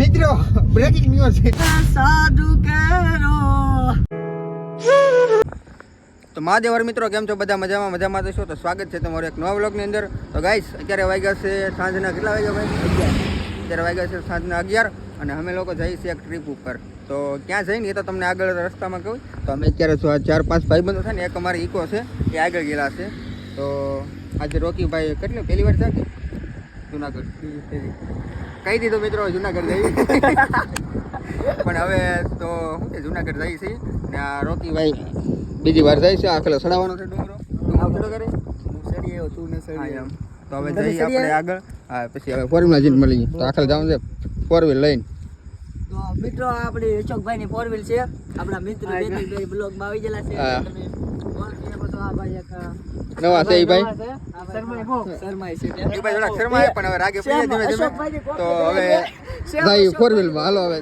મિત્રો breaking news છે. સાધુ કેરો તો મહાદેવર મિત્રો કેમ છો બધા? મજામાં તો છો? તો સ્વાગત છે તમારું એક નવા વ્લોગની અંદર. તો ગાઈસ અત્યારે વાગ્યા છે સાંજના કેટલા વાગ્યા ભાઈ? 11. અત્યારે વાગ્યા છે સાંજના 11 અને અમે લોકો જઈએ છીએ એક ટ્રીપ ઉપર. તો ક્યાં જઈને એ તો તમને આગળ રસ્તામાં કહું. તો અમે અત્યારે 4-5 ભાઈબંધો છે ને, એક અમારી ઈકો છે એ આગળ ગયેલા છે. તો આજે રોકીભાઈ કેટલી પહેલી વાર છે કે જુનાગઢ કહી દીધું મિત્રો, જુનાગઢ જઈએ પણ હવે તો શું છે જુનાગઢ જઈએ છીએ ને આ રોકીભાઈ બીજી વાર જાય છે. આખલો સડાવવાનો છે ડુંગરો કરે તું ને સડી એમ. તો હવે જઈએ આપણે આગળ. હા પછી હવે ફોર વ્હીલ જઈને મળી તો આખલ જવાનું છે ફોર વ્હીલ લઈને. તો મિત્રો આપણી અશોકભાઈ ની 4 વ્હીલ છે. આપણા મિત્ર બેનભાઈ બ્લોગ માં આવી ગયેલા છે. તમે ઓળખી શકો છો. આ ભાઈ એક નવા છે એ ભાઈ શર્માય છે. એ ભાઈ થોડાક શર્માય પણ હવે રાગે પડી ધીમે ધીમે. તો હવે ભાઈ ફોર વ્હીલ માં હાલો હવે.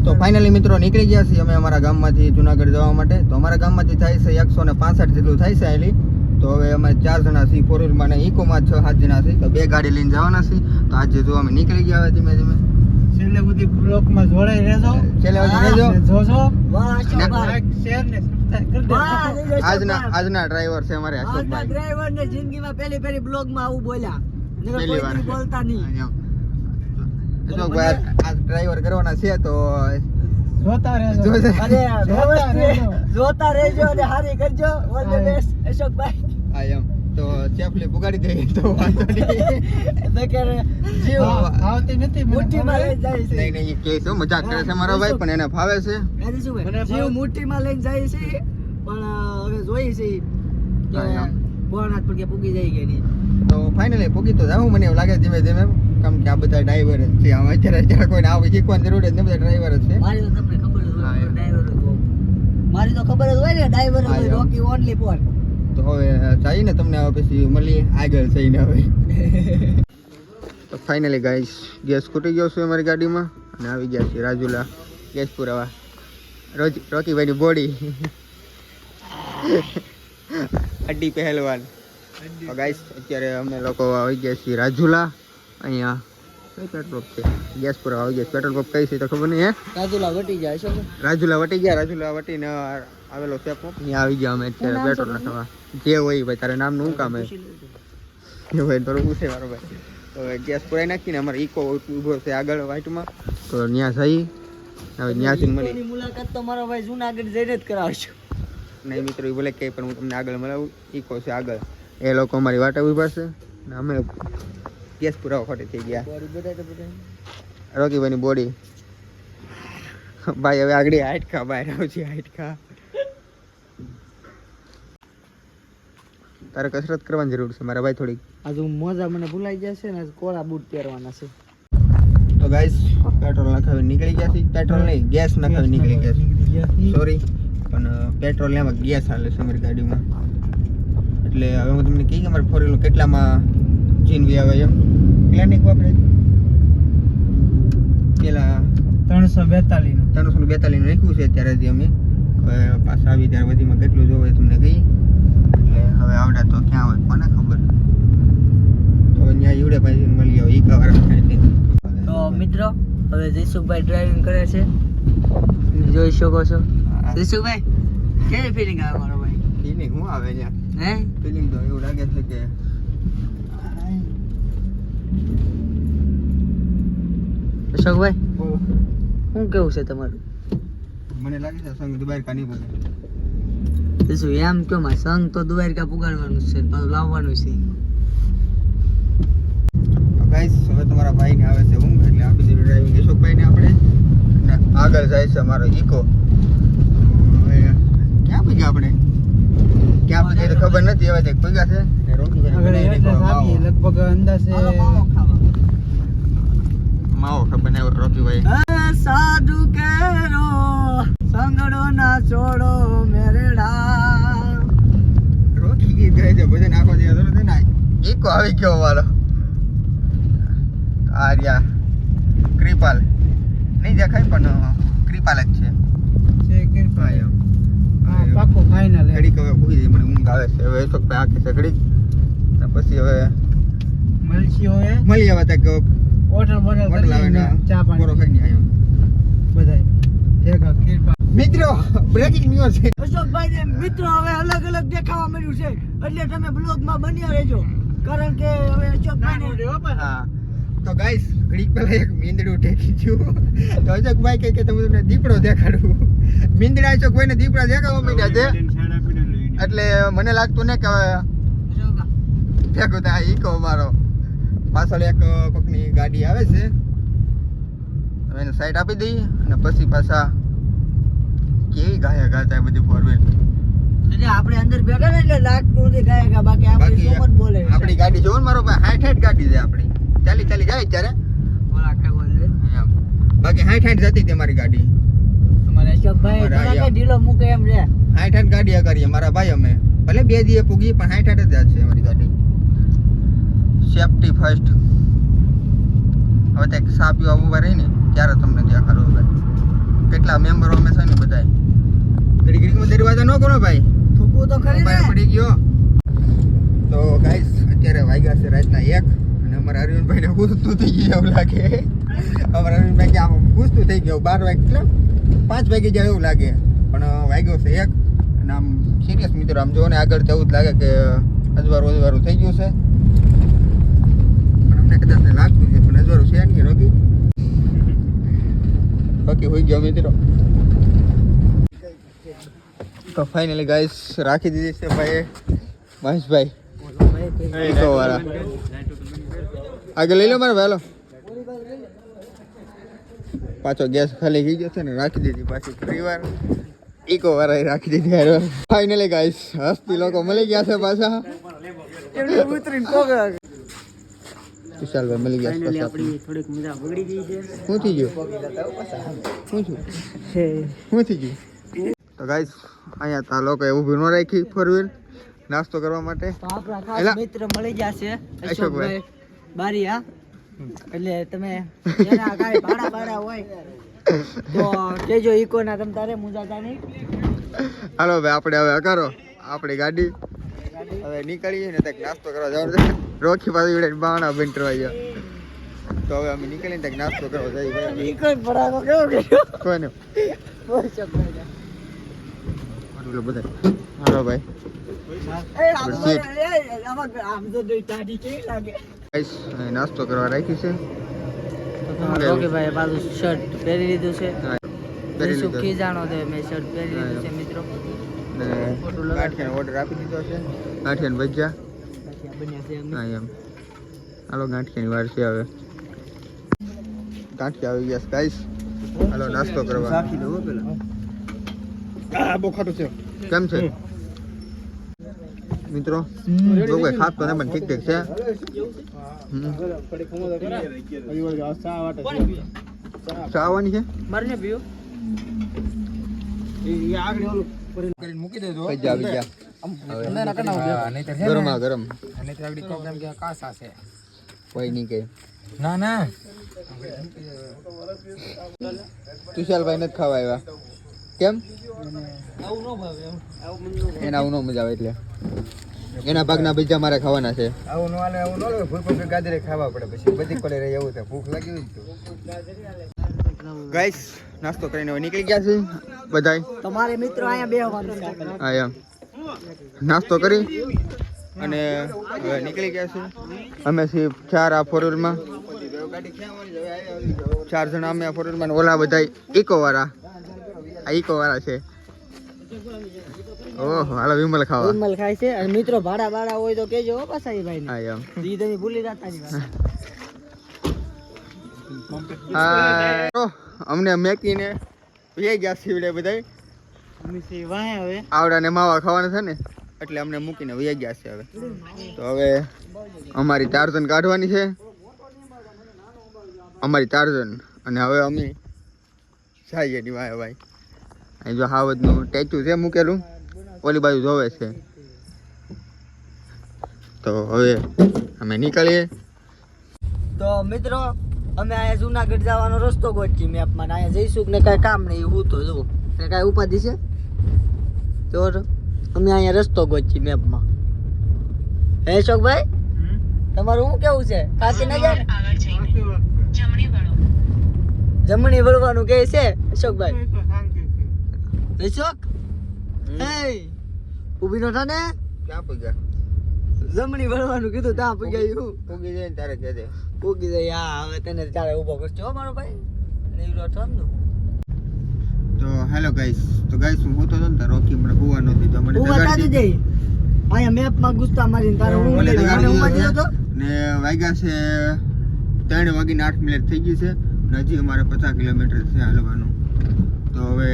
તો ફાઇનલી મિત્રો નીકળી ગયા છીએ અમે અમારા ગામમાંથી જુનાગઢ જવા માટે. તો અમારા ગામમાંથી થાય છે 165 જેટલું થાય છે અહીંથી. તો હવે અમે 4 જણા છીએ ફોર વ્હીલમાં અને ઇકોમાં 6-7 જણા છીએ. તો 2 ગાડી લઈને જવાના છીએ. તો આજે જો અમે નીકળી ગયા હવે ધીમે ધીમે. છેલ્લે બધી બ્લોકમાં જોડાઈ રહેજો. છેલ્લે સુધી રહેજો. જોજો. વાહ અશોકભાઈ, શેર ને સબસ્ક્રાઇબ કરી દેજો. આજના ડ્રાઈવર છે અમારે આજના અશોકભાઈ. ડ્રાઈવર ને જિંદગીમાં પહેલી બ્લોગ માં આવું બોલ્યા. નકર પહેલી કોઈ વાર. દી બોલતા નહીં. અશોકભાઈ આ ડ્રાઈવર કરવાના છે તો જોતા રહેજો. અરે જોતા રહેજો. જોતા રહેજો અને હારી કરજો. ઓલ ધ બેસ્ટ અશોકભાઈ. હા એમ. તો ચેપલી પુગાડી દઈએ તો વાંધો નહીં. તો કે જીવ આવતી નથી મને મુઠ્ઠીમાં ખબર. લઈને જાય છે. નહીં એ કે છે મજાક કરે છે મારો ભાઈ પણ એને ફાવે છે. આજે શું મને ભાઈ? જીવ મુઠ્ઠીમાં લઈને જાય છે પણ હવે જોઈએ છે કે હા, એમ. બોરનાથ પર કે પૂગી જાય કે નહીં. તો ફાઇનલી પૂગી તો જાઉં મને એવું લાગે ધીમે ધીમે. કેમ કે આ બધા ડ્રાઈવર જ છે. આમ અત્યારે કોઈને આવું શીખવાની જરૂર જ નથી, બધા ડ્રાઈવર જ છે. મારી તો તમને ખબર જ હા, હોય એમ. ડ્રાઈવર જ હોય. મારી તો ખબર જ હોય ને ડ્રાઈવર હા, હોય એમ. રોકી ઓનલી ફોર. તો હવે જઈને તમને હવે પછી મળીએ આગળ જઈને હવે. તો ફાઇનલી ગાઈસ ગેસ ખૂટી ગયો છે અમારી ગાડીમાં અને આવી ગયા છે રાજુલા ગેસ પુરાવા. રોકીભાઈની બોડી અડ્ડી પહેલવાન. તો ગાઈસ અત્યારે અમે લોકો આવી ગયા છીએ રાજુલા. અહીંયા કઈ પેટ્રોલ પંપ છે? ગેસ પુરાવા આવી ગયા. પેટ્રોલ પંપ કઈ છે તો ખબર નહીં. રાજુલા વટી જાય છે. રાજુલા વટી ગયા. રાજુલા વટીને આવેલો છે પંપ. અહીંયા આવી ગયા અમે અત્યારે પેટ્રોલ નાખવા. જે હોય ભાઈ તારે નામનું શું કામ હે? એ ભાઈ થોડું પૂછે મારો ભાઈ. તો હવે ગેસ પુરાઈ નાખીને અમારે ઇકો ઊભો છે આગળ વાઇટમાં. તો ત્યાં જઈ હવે ત્યાંથી મળી. એની મુલાકાત તો મારો ભાઈ જુનાગઢ જઈને જ કરાવશું. નહીં મિત્રો એ બોલે કે પણ હું તમને આગળ મળાવું. ઇકો છે આગળ. એ લોકો અમારી વાટે ઊભા છે ને અમે ગેસ પુરાવા ખોટી થઈ ગયા. બોડી બધાય તો બધાય. રોકીભાઈની બોડી ભાઈ હવે આગળ હાઈટખા બહાર આવશે. હાઈટખા તારે કસરત કરવાની જરૂર છે મારા ભાઈ થોડીક. આજે મોજા મને ભૂલાઈ જશે ને કોળા બૂટ પહેરવાના છે. તો ગાઈસ પેટ્રોલ નખાવી નીકળી ગયા છે. પેટ્રોલ નહીં ગેસ નખાવી નીકળી ગયા છે. સોરી પણ પેટ્રોલ લેવા ગેસ હાલે છે અમારી ગાડીમાં. એટલે હવે હું તમને કહી કે અમારે ફોર વ્હીલર કેટલામાં જીનવી આવે એમ. ક્લિનિક વાપરે પેલા 342 નું 342 નું રાખ્યું છે અત્યારે જે અમે. હવે પાછા આવી ત્યારે બધીમાં કેટલું જોવે તમને કહી. એટલે હવે આવડા તો ક્યાં હોય કોને ખબર. તો ત્યાં ઈવડે પછી મળી આવે ઈકા વાળા. તો મિત્રો હવે જયસુખભાઈ ડ્રાઇવિંગ કરે છે, જોઈ શકો છો. જયસુખભાઈ કેવી ફીલિંગ આવે મારો ભાઈ? ફિલિંગ શું આવે ત્યાં? હે ફિલિંગ તો એવું લાગે છે કે અશોકભાઈ શું કેવું છે તમારું? મને લાગે છે સંગ દુબાઈ કાની પડે. જયસુ એમ કયો માં સંગ તો દ્વારકા પુગાડવાનું છે, પાછું લાવવાનું છે. ગાઈસ હવે તમારા ભાઈને આવે છે ઊંઘ એટલે આપી દીધું ડ્રાઇવિંગ અશોકભાઈને આપણે. અને આગળ જાય છે અમારો ઇકો. હવે ક્યાં પૂગ્યા આપણે? ક્યાં પૂગ્યા તો ખબર નથી. હવે તે પૂગ્યા છે ને રોકીભાઈ આગળ બનાવી એટલે દીધો આપીએ માવો. લગભગ અંદાજે માવો બનાવ્યો રોકીભાઈ. સાધુ કેરો સંગડો ના છોડો મેરડા. રોકી ગઈ ગઈ છે ભજન આખો દિવસ હતો ને. ઇકો આવી ગયો અમારો. આર્યા કૃપાલ નહીં દેખાય પણ કૃપાલ જ છે. છે કે હા એમ. હા પાકો ફાઇનલ ઘડીક હવે ભૂલી જાય મને ઊંઘ આવે છે. હવે અશોકભાઈ આખી છે ઘડીક પછી હવે મળશી હોય મળી આવે તક બોટલ બોટલ બોટલ આવે ને ચા પૂરો પાણી ખાઈને આવ્યો બધાય ભેગા કીર્પા મિત્રો બ્રેકિંગ ન્યૂઝ છે અશોકભાઈ ને મિત્રો હવે અલગ અલગ દેખાવા મળ્યું છે એટલે તમે બ્લોગમાં બન્યા રહેજો કારણ કે હવે અશોકભાઈ હા તો ગાઈસ ઘડીક પહેલા એક મીંદડું ટેકી ગયું તો અશોકભાઈ કહે કે તમે તમને દીપડો દેખાડું મીંદડા અશોકભાઈને દીપડા દેખાવા માંડ્યા છે એટલે મને લાગતું ને કે હવે ભેગો થાય ઈકો મારો પાછળ એક કોકની ગાડી આવે છે હવે એને સાઈડ આપી દઈએ અને પછી પાછા કેવી ગાયા ગાતા બધી ફોર વ્હીલ એટલે આપણે અંદર બેઠા ને એટલે લાગતું નથી ગાયકા બાકી આપણે બાકી સોમત બોલે આપણી ગાડી જોવો ને મારો ભાઈ 60 ગાડી છે આપણી ચાલી ચાલી જાય ત્યારે ઓલા કઈ બોલે એમ. બાકી 60 જતી હતી મારી ગાડી તમારે અશોકભાઈ અમારે થોડા અહીંયા. કઈ ઢીલો મૂકે એમ રે 60 ગાડી કરીએ મારા ભાઈ અમે ભલે 2 દીએ પૂગી પણ 60 જ છે અમારી ગાડી સેફટી ફર્સ્ટ હવે તે સા પીવા ઉભા રહી ને ત્યારે તમને દેખાડો ભાઈ કેટલા મેમ્બરો અમે છે ને બધાય ઘડી ઘડીમાં દરવાજા ન કરો ભાઈ થૂકવું તો ખરી મોબાઈલ ને પડી ગયો તો ગાઈસ અત્યારે વાગ્યા છે રાતના 1 અને અમારા અરવિંદભાઈને ગુસ્તું થઈ ગયું એવું લાગે અમારા અરવિંદભાઈ કે આમ ગુસ્તું થઈ ગયું 12 વાગે એટલે 5 વાગે જાય એવું લાગે પણ વાગ્યો છે 1 અને આમ સિરિયસ મિત્રો આમ જો ને આગળ જવું જ લાગે કે અજવારું થઈ ગયું છે પણ અમને કદાચ ને લાગતું છે પણ અજવારું છે નહીં રોકી બાકી હોઈ ગયો મિત્રો તો ફાઇનલી ગાઈસ રાખી દીધી છે ભાઈ મહેશભાઈ ઈકો વાળા આગળ લઈ લો મારા ભાઈ પાછો ગેસ ખાલી થઈ ગયો છે ને રાખી દીધી પાછી ફરીવાર ઈકો વાળા રાખી દીધી ફાઇનલી ગાઈસ હસ્તી લોકો મળી ગયા છે પાછા વિશાલભાઈ મળી ગયા છે પાછા. આપણી થોડીક મજા બગડી ગઈ છે શું થઈ ગયું શું થઈ ગયું તો ગાઈસ અહીંયા તા લોકોએ ઊભી ન રાખી ફોર વ્હીલ નાસ્તો કરવા માટે તો આપણા એલા. ખાસ મિત્ર મળી ગયા છે અશોકભાઈ. અશોકભાઈ બારીયા એટલે તમે એના કાંઈ ભાડા હોય તો કેજો ઈકો ના તમ તારે મુજાતા નહીં હાલો ભાઈ આપણે હવે અકારો આપણી ગાડી હવે નીકળીએ ને કંઈક નાસ્તો કરવા જવાનું છે રોકી પાછી વિડે બાણા બંધ કરવા ગયા તો હવે અમે નીકળીને કંઈક નાસ્તો કરવા જઈએ ઈકો ભરાવો કેવો કર્યો કોઈને અશોકભાઈ આટલું બધા હાલો ભાઈ આમ તો ટાઢી કેવી લાગે ગાઈસ અહીં નાસ્તો કરવા રાખી છે ભાઈ પાછું શર્ટ પહેરી લીધું છે હા, પહેરી લીધો. સુખી જાણો તો મેં શર્ટ પહેરી લીધું છે મિત્રો ને ગાંઠિયાનો ઓર્ડર આપી દીધો છે ગાંઠિયાને ભજીયા પછી આ બન્યા છે અમે. હા એમ હાલો ગાંઠિયાની વાર છે હવે ગાંઠિયા આવી ગયા ગાઈસ હાલો નાસ્તો કરવા બહુ ખાટું છે કેમ છે મિત્રો બહુ કઈ ખાસ તો નહીં પણ ઠીક ઠીક છે ચા આવવાની છે મારે ને પીવું મૂકી દેજો આવી ગયા ગરમા ગરમ કોઈ નહીં કઈ ના ના તુષાલભાઈ નથી ખાવા આવ્યા કેમ એને આવું ન મજા આવે એટલે એના ભાગના બીજા મારે ખાવાના છે આવું નો આલે આવું નો લે ભૂખ પછી ગાજરે ખાવા પડે પછી બધી કોલે રહે એવું થાય ભૂખ લાગી હોય તો ગાઈસ નાસ્તો કરીને હવે નીકળી ગયા છે બધાય તમારે મિત્રો અહીંયા બેહવાનું છે હા એમ નાસ્તો કરી અને હવે નીકળી ગયા છે અમે છીએ 4 આ ફોર વ્હીલમાં 4 જણા અમે આ ફોર વ્હીલમાં ને ઓલા બધાય ઈકો વાળા આ ઈકો વાળા છે ઓહો હાલો વિમલ ખાવા વિમલ ખાય છે અને મિત્રો ભાડા હોય તો કેજો હો પાછા ઈ ભાઈને હા એમ ઈ તમે ભૂલી જતા નહીં હા તો અમને મેકીને ભઈ ગયા સીવડે બધાય અમે સે વાહે હવે આવડા ને માવા ખાવાના છે ને એટલે અમને મૂકીને વહી ગયા છે હવે તો હવે અમારી 4 જણ કાઢવાની છે અમારી 4 જણ અને હવે અમે જઈએ ની વાય ભાઈ અહીં જો હાવજનું ટેચુ છે મૂકેલું ઓલી બાજુ જોવે છે તો હવે અમે નીકળીએ તો મિત્રો અમે અહીંયા જુનાગઢ જવાનો રસ્તો ગોઠવી મેપમાં ને અહીંયા જઈશું ને કાંઈ કામ નહીં હું તો જુઓ ને કાંઈ ઉપાધિ છે તો અમે અહીંયા રસ્તો ગોઠવી મેપમાં હે અશોકભાઈ તમારું શું કેવું છે કાકી ના જાય જમણી વળવાનું કહે છે અશોકભાઈ. અશોક એ ઊભી નો થાને. ક્યાં પૂગ્યા? જમણી વળવાનું કીધું ત્યાં પૂગ્યા હું. પૂગી જાય ને તારે કહેજે. પૂગી જાય. હા હવે તને તારે ઊભો કરજો હો મારો ભાઈ. નીવડો થામનું. તો હેલો ગાઈસ. તો ગાઈસ હું હોતો હતો ને તો રોકી મને હોવા નહોતી તો મને હું બતાવી દે. અહીંયા મેપ માં ગુસ્તા મારીને તારે હું મને મને જગાડી ઉભા દીધો દીધો તો. ને વાગ્યા છે 3:08 થઈ ગઈ છે ને હજી અમારે 50 કિલોમીટર છે હાલવાનું. તો હવે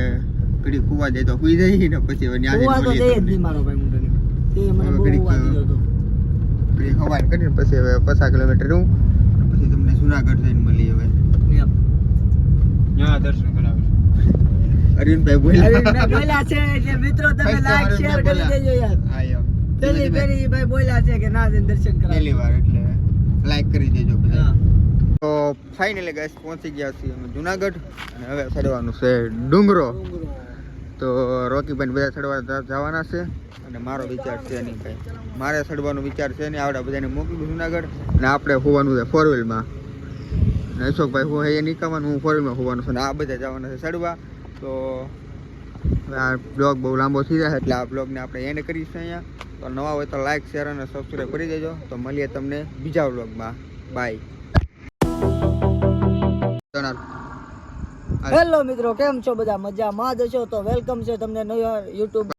ઘડી ખુવા જાય તો સુઈ જઈએ ને પછી હવે ન્યા હું આ તો જઈને દે જ મળીએ નહીં મારો ભાઈ મુંડને. તે મને હવે બહુ ઘડીક ઉવા દીધો તો. ઘડી ખવાય કરીને પછી હવે 50 કિલોમીટર હું પછી તમને જુનાગઢ જઈને મળીએ હવે. મેપ. ત્યાં દર્શન કરાવીશ. અરવિંદભાઈ અરે મેં બોલ્યા બોલ્યા છે કે મિત્રો તમે First લાઈક time શેર મેં કરી બોલ્યા. દેજો યાર. હા યાર પેલી ભાઈ બોલ્યા છે કે ના જઈને દર્શન કરાવો. પહેલી વાર એટલે લાઈક કરી દેજો બધા. હા. તો ફાઇનલી ગાઈસ પહોંચી ગયા છીએ અમે જુનાગઢ અને હવે ચડવાનું છે ડુંગરો. તો રોકીભાઈ બધા ચડવા જવાના છે અને મારો વિચાર છે નહીં ભાઈ. મારે ચડવાનો વિચાર છે નહીં. આવડા બધાને મોકલું જુનાગઢ અને આપણે હોવાનું છે 4 વ્હીલમાં. અને અશોકભાઈ હું એ નીકળવાનું હું 4 વ્હીલમાં હોવાનું છે અને આ બધા જવાના છે ચડવા. તો હવે આ બ્લોગ બહુ લાંબો થઈ જાય એટલે આ બ્લોગને આપણે એન્ડ કરીશું અહીંયા. તો નવા હોય તો લાઈક શેર અને સબસ્ક્રાઈબ કરી દેજો. તો મળીએ તમને બીજા બ્લોગમાં. બાય. હેલો મિત્રો કેમ છો બધા મજામાં જ છો તો વેલકમ છે તમને નવા યુટ્યુબ